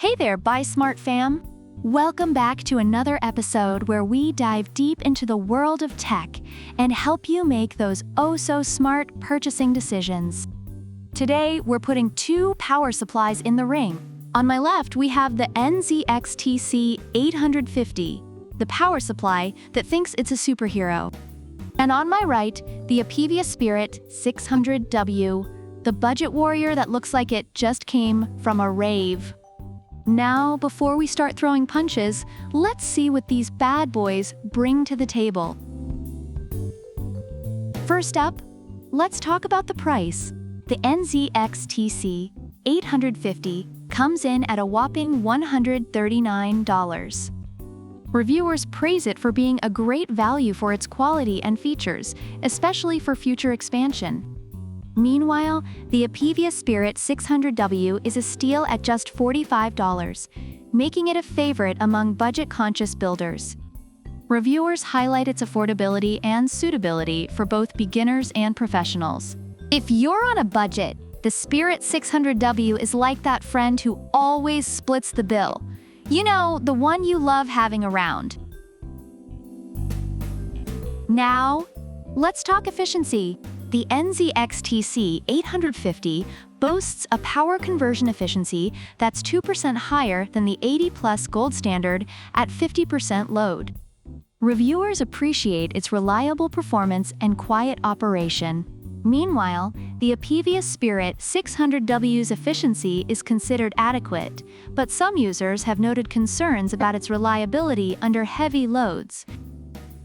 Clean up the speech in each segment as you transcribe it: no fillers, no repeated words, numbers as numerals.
Hey there, Buy Smart fam! Welcome back to another episode where we dive deep into the world of tech and help you make those oh-so-smart purchasing decisions. Today, we're putting two power supplies in the ring. On my left, we have the NZXT C850, the power supply that thinks it's a superhero. And on my right, the Apevia SPIRIT600W, the budget warrior that looks like it just came from a rave. Now, before we start throwing punches, let's see what these bad boys bring to the table. First up, let's talk about the price. The NZXT C850 comes in at a whopping $139. Reviewers praise it for being a great value for its quality and features, especially for future expansion. Meanwhile, the Apevia SPIRIT600W is a steal at just $45, making it a favorite among budget-conscious builders. Reviewers highlight its affordability and suitability for both beginners and professionals. If you're on a budget, the SPIRIT600W is like that friend who always splits the bill. You know, the one you love having around. Now, let's talk efficiency. The NZXT C850 boasts a power conversion efficiency that's 2% higher than the 80+ gold standard at 50% load. Reviewers appreciate its reliable performance and quiet operation. Meanwhile, the Apevia SPIRIT600W's efficiency is considered adequate, but some users have noted concerns about its reliability under heavy loads.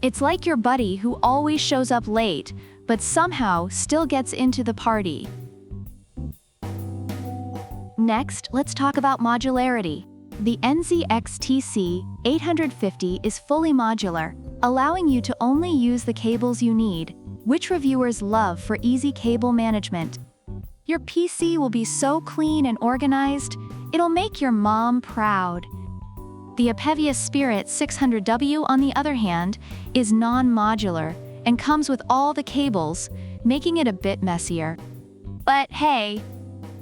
It's like your buddy who always shows up late, but somehow still gets into the party. Next, let's talk about modularity. The NZXT C850 is fully modular, allowing you to only use the cables you need, which reviewers love for easy cable management. Your PC will be so clean and organized, it'll make your mom proud. The Apevia SPIRIT600W, on the other hand, is non-modular and comes with all the cables, making it a bit messier. But hey,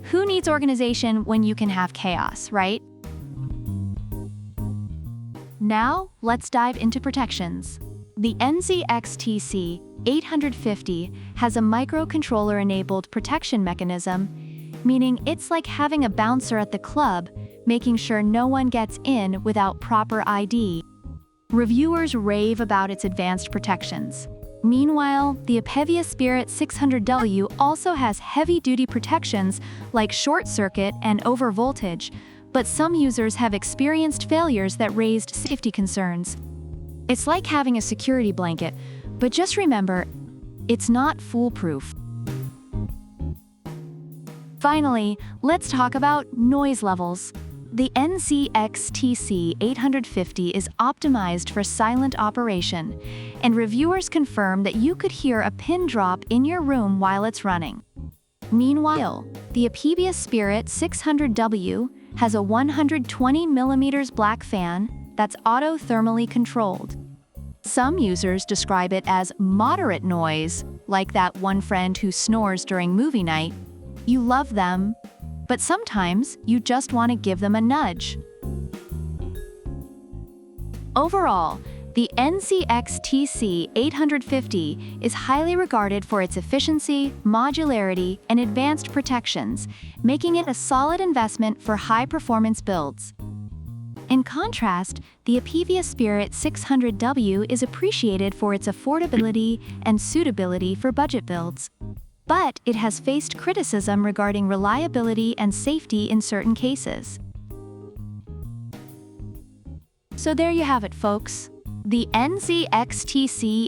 who needs organization when you can have chaos, right? Now, let's dive into protections. The NZXT C850 has a microcontroller-enabled protection mechanism, meaning it's like having a bouncer at the club, making sure no one gets in without proper ID. Reviewers rave about its advanced protections. Meanwhile, the Apevia SPIRIT600W also has heavy-duty protections like short circuit and overvoltage, but some users have experienced failures that raised safety concerns. It's like having a security blanket, but just remember, it's not foolproof. Finally, let's talk about noise levels. The NZXT C850 is optimized for silent operation, and reviewers confirm that you could hear a pin drop in your room while it's running. Meanwhile, the Apevia SPIRIT600W has a 120mm black fan that's auto-thermally controlled. Some users describe it as moderate noise, like that one friend who snores during movie night. You love them, but sometimes you just want to give them a nudge. Overall, the NZXT C850 is highly regarded for its efficiency, modularity, and advanced protections, making it a solid investment for high-performance builds. In contrast, the Apevia SPIRIT600W is appreciated for its affordability and suitability for budget builds. But it has faced criticism regarding reliability and safety in certain cases. So there you have it, folks. The NZXT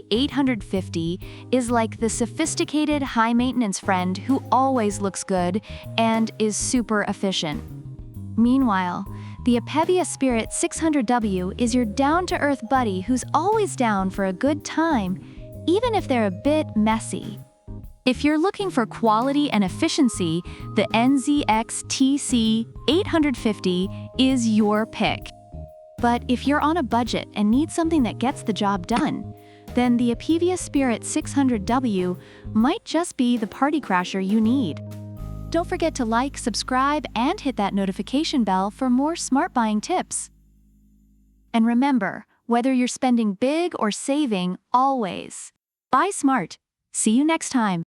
C850 is like the sophisticated high-maintenance friend who always looks good and is super efficient. Meanwhile, the Apevia SPIRIT600W is your down-to-earth buddy who's always down for a good time, even if they're a bit messy. If you're looking for quality and efficiency, the NZXT C850 is your pick. But if you're on a budget and need something that gets the job done, then the Apevia SPIRIT600W might just be the party crasher you need. Don't forget to like, subscribe, and hit that notification bell for more smart buying tips. And remember, whether you're spending big or saving, always buy smart. See you next time.